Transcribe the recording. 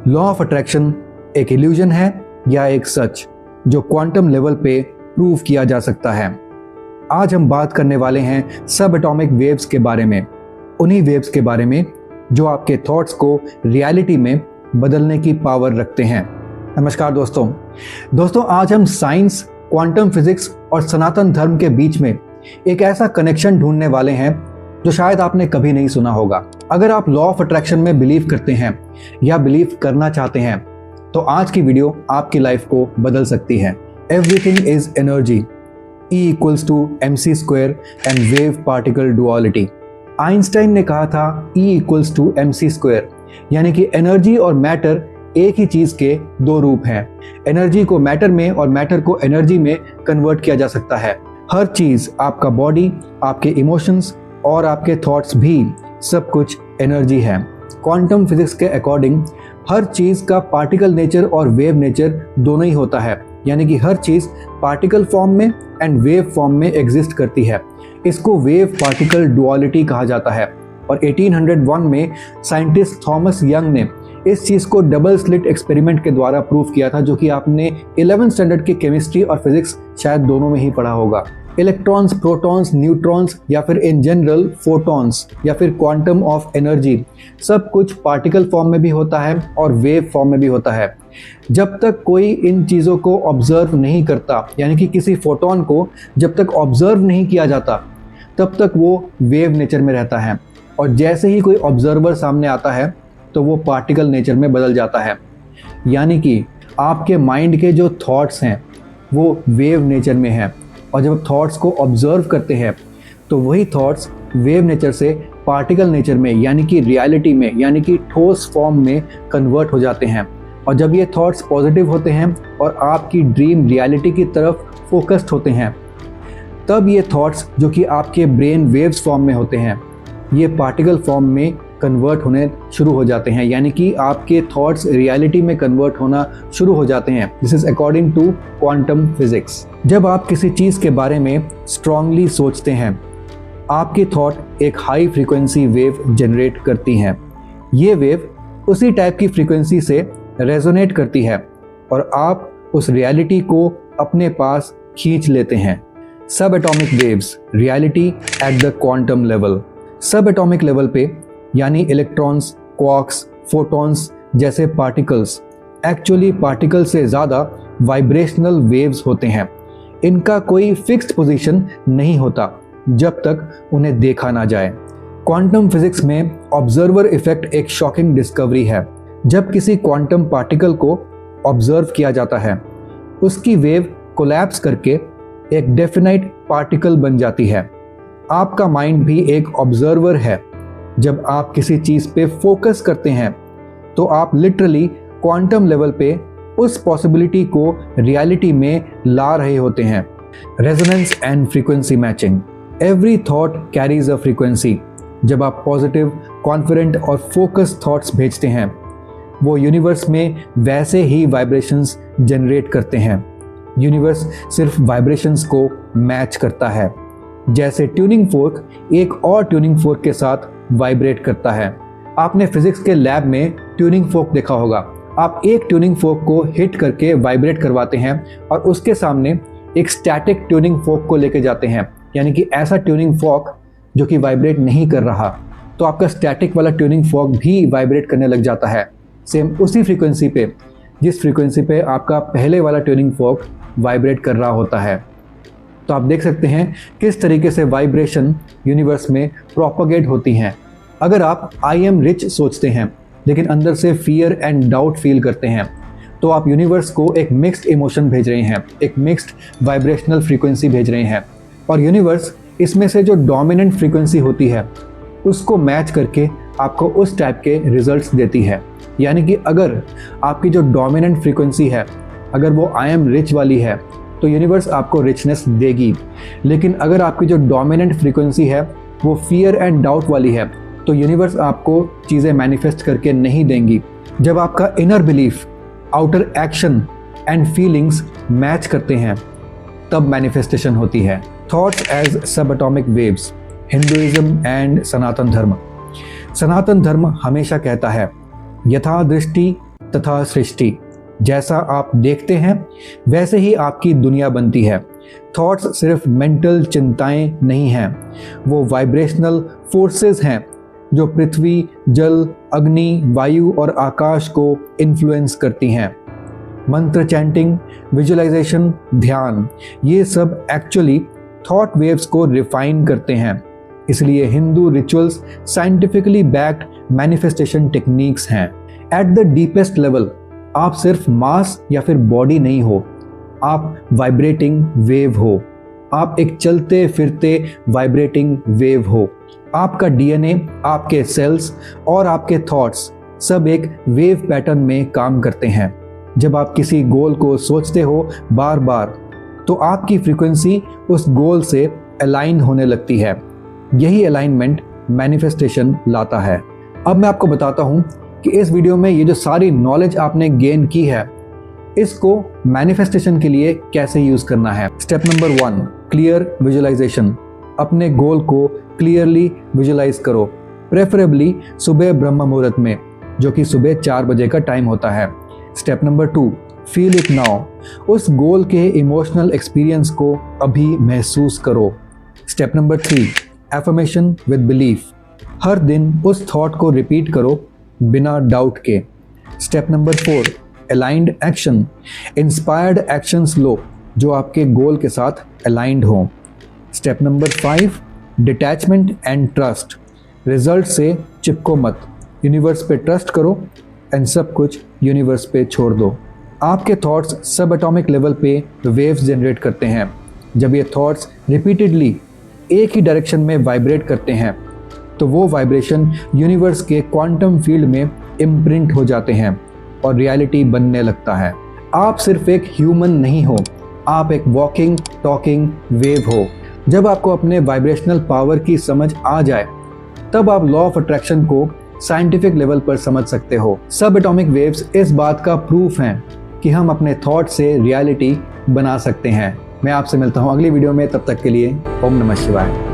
Law of attraction एक illusion है या एक सच जो क्वांटम लेवल पे प्रूव किया जा सकता है। आज हम बात करने वाले हैं सब एटॉमिक वेव्स के बारे में, उन्हीं वेव्स के बारे में जो आपके थॉट्स को रियलिटी में बदलने की पावर रखते हैं। नमस्कार दोस्तों, आज हम साइंस, क्वांटम फिजिक्स और सनातन धर्म के बीच में एक ऐसा कनेक्शन ढूंढने वाले हैं जो शायद आपने कभी नहीं सुना होगा। अगर आप लॉ ऑफ अट्रैक्शन में बिलीव करते हैं या बिलीव करना चाहते हैं तो आज की वीडियो आपकी लाइफ को बदल सकती है। Everything is energy, E equals to mc square and wave particle duality। Einstein ने कहा था E equals to mc square, यानी कि एनर्जी और मैटर एक ही चीज के दो रूप हैं। एनर्जी को मैटर में और मैटर को एनर्जी में कन्वर्ट किया जा सकता है। हर चीज, आपका बॉडी, आपके इमोशंस और आपके थॉट्स भी सब कुछ एनर्जी है। क्वांटम फिजिक्स के अकॉर्डिंग हर चीज का पार्टिकल नेचर और वेव नेचर दोनों ही होता है, यानी कि हर चीज पार्टिकल फॉर्म में एंड वेव फॉर्म में एग्जिस्ट करती है। इसको वेव पार्टिकल डुअलिटी कहा जाता है और 1801 में साइंटिस्ट थॉमस यंग ने इस चीज को डबल स्लिट एक्सपेरिमेंट के द्वारा प्रूव किया था, जो कि आपने 11th स्टैंडर्ड की केमिस्ट्री और फिजिक्स शायद दोनों में ही पढ़ा होगा। इलेक्ट्रॉन्स, प्रोटॉन्स, न्यूट्रॉन्स या फिर इन जनरल फोटॉन्स या फिर क्वांटम ऑफ एनर्जी सब कुछ पार्टिकल फॉर्म में भी होता है और वेव फॉर्म में भी होता है। जब तक कोई इन चीज़ों को ऑब्जर्व नहीं करता, यानी कि किसी फोटोन को जब तक ऑब्जर्व नहीं किया जाता तब तक वो वेव नेचर में रहता है, और जैसे ही कोई ऑब्जर्वर सामने आता है तो वो पार्टिकल नेचर में बदल जाता है। यानी कि आपके माइंड के जो थॉट्स हैं वो वेव नेचर में हैं, और जब थॉट्स को ऑब्जर्व करते हैं तो वही थॉट्स वेव नेचर से पार्टिकल नेचर में, यानी कि रियलिटी में, यानी कि ठोस फॉर्म में कन्वर्ट हो जाते हैं। और जब ये थॉट्स पॉजिटिव होते हैं और आपकी ड्रीम रियलिटी की तरफ फोकस्ड होते हैं, तब ये थॉट्स जो कि आपके ब्रेन वेव्स फॉर्म में होते हैं ये पार्टिकल फॉर्म में कन्वर्ट होने शुरू हो जाते हैं, यानी कि आपके थॉट्स रियलिटी में कन्वर्ट होना शुरू हो जाते हैं। This is according to quantum physics. जब आप किसी चीज़ के बारे में स्ट्रांगली सोचते हैं, आपकी थॉट एक हाई फ्रीक्वेंसी वेव जनरेट करती हैं। ये वेव उसी टाइप की फ्रीक्वेंसी से रेजोनेट करती है और आप उस रियलिटी को अपने पास खींच लेते हैं। सब atomic waves, reality at the quantum level. सब एटॉमिक लेवल पे, यानी इलेक्ट्रॉन्स, क्वार्क्स, फोटॉन्स जैसे पार्टिकल्स एक्चुअली पार्टिकल से ज़्यादा वाइब्रेशनल वेव्स होते हैं। इनका कोई फिक्स्ड पोजीशन नहीं होता जब तक उन्हें देखा ना जाए। क्वांटम फिजिक्स में ऑब्जर्वर इफेक्ट एक शॉकिंग डिस्कवरी है। जब किसी क्वांटम पार्टिकल को ऑब्जर्व किया जाता है, उसकी वेव कोलैप्स करके एक डेफिनाइट पार्टिकल बन जाती है। आपका माइंड भी एक ऑब्जर्वर है। जब आप किसी चीज़ पे फोकस करते हैं तो आप लिटरली क्वांटम लेवल पे उस पॉसिबिलिटी को रियलिटी में ला रहे होते हैं। Resonance and frequency matching. Every thought carries a frequency. जब आप पॉजिटिव, कॉन्फिडेंट और फोकस थॉट्स भेजते हैं, वो यूनिवर्स में वैसे ही वाइब्रेशंस जनरेट करते हैं। यूनिवर्स सिर्फ वाइब्रेशंस को मैच करता है, जैसे ट्यूनिंग फोर्क एक और ट्यूनिंग फोर्क के साथ वाइब्रेट करता है। आपने फिजिक्स के लैब में ट्यूनिंग फोर्क देखा होगा। आप एक ट्यूनिंग फोर्क को हिट करके वाइब्रेट करवाते हैं और उसके सामने एक स्टैटिक ट्यूनिंग फोर्क को लेके जाते हैं, यानी कि ऐसा ट्यूनिंग फोर्क जो कि वाइब्रेट नहीं कर रहा, तो आपका स्टैटिक वाला ट्यूनिंग फोर्क भी वाइब्रेट करने लग जाता है, सेम उसी फ्रीक्वेंसी पे जिस फ्रीक्वेंसी पे आपका पहले वाला ट्यूनिंग फोर्क वाइब्रेट कर रहा होता है। तो आप देख सकते हैं किस तरीके से वाइब्रेशन यूनिवर्स में प्रोपोगेट होती हैं। अगर आप आई एम रिच सोचते हैं लेकिन अंदर से फियर एंड डाउट फील करते हैं, तो आप यूनिवर्स को एक मिक्स्ड इमोशन भेज रहे हैं, एक मिक्स्ड वाइब्रेशनल फ्रीक्वेंसी भेज रहे हैं, और यूनिवर्स इसमें से जो डोमिनेंट फ्रीक्वेंसी होती है उसको मैच करके आपको उस टाइप के रिजल्ट्स देती है। यानी कि अगर आपकी जो डोमिनेंट फ्रीक्वेंसी है, अगर वो आई एम रिच वाली है तो यूनिवर्स आपको रिचनेस देगी। लेकिन अगर आपकी जो डोमिनेंट फ्रीक्वेंसी है वो फियर एंड डाउट वाली है तो यूनिवर्स आपको चीज़ें मैनिफेस्ट करके नहीं देंगी। जब आपका inner belief, outer action and feelings match करते हैं तब मैनिफेस्टेशन होती है। थॉट्स एज सब एटॉमिक वेव्स। हिंदुइज्म एंड सनातन धर्म। सनातन धर्म हमेशा कहता है यथा दृष्टि तथा सृष्टि। जैसा आप देखते हैं वैसे ही आपकी दुनिया बनती है। थॉट्स सिर्फ मेंटल चिंताएं नहीं हैं, वो वाइब्रेशनल फोर्सेस हैं जो पृथ्वी, जल, अग्नि, वायु और आकाश को इन्फ्लुएंस करती हैं। मंत्र चैंटिंग, विजुअलाइजेशन, ध्यान, ये सब एक्चुअली थॉट वेव्स को रिफाइन करते हैं। इसलिए Hindu rituals scientifically backed manifestation techniques हैं। एट द डीपेस्ट लेवल आप सिर्फ मास या फिर बॉडी नहीं हो, आप वाइब्रेटिंग वेव हो। आप एक चलते फिरते वाइब्रेटिंग वेव हो। आपका डीएनए, आपके सेल्स और आपके थॉट्स सब एक वेव पैटर्न में काम करते हैं। जब आप किसी गोल को सोचते हो बार बार, तो आपकी फ्रीक्वेंसी उस गोल से अलाइन होने लगती है। यही अलाइनमेंट मैनिफेस्टेशन लाता है। अब मैं आपको बताता हूँ कि इस वीडियो में ये जो सारी नॉलेज आपने गेन की है, इसको मैनिफेस्टेशन के लिए कैसे यूज करना है। Step number 1, clear visualisation. अपने गोल को क्लियरली विजुअलाइज करो, प्रेफरेबली सुबह ब्रह्म मुहूर्त में, जो कि सुबह 4 बजे का टाइम होता है। Step number 2, feel it now. उस गोल के इमोशनल एक्सपीरियंस को अभी महसूस करो। Step number 3, affirmation with belief. हर दिन उस थॉट को रिपीट करो बिना डाउट के। Step number 4, aligned action. Inspired actions लो जो आपके गोल के साथ अलाइंड हों। Step number 5, detachment and trust. Result से चिपको मत, यूनिवर्स पे ट्रस्ट करो एंड सब कुछ यूनिवर्स पे छोड़ दो। आपके थॉट्स सब एटॉमिक लेवल पे वेव्स जनरेट करते हैं। जब ये थॉट्स रिपीटेडली एक ही डायरेक्शन में वाइब्रेट करते हैं, तो वो वाइब्रेशन यूनिवर्स के क्वांटम फील्ड में इम्प्रिंट हो जाते हैं और रियलिटी बनने लगता है। आप सिर्फ एक ह्यूमन नहीं हो, आप एक वॉकिंग टॉकिंग वेव हो। जब आपको अपने वाइब्रेशनल पावर की समझ आ जाए, तब आप लॉ ऑफ अट्रैक्शन को साइंटिफिक लेवल पर समझ सकते हो। सब एटॉमिक वेव्स इस बात का प्रूफ हैं कि हम अपने थॉट से रियलिटी बना सकते हैं। मैं आपसे मिलता हूँ अगली वीडियो में, तब तक के लिए ओम नमः शिवाय।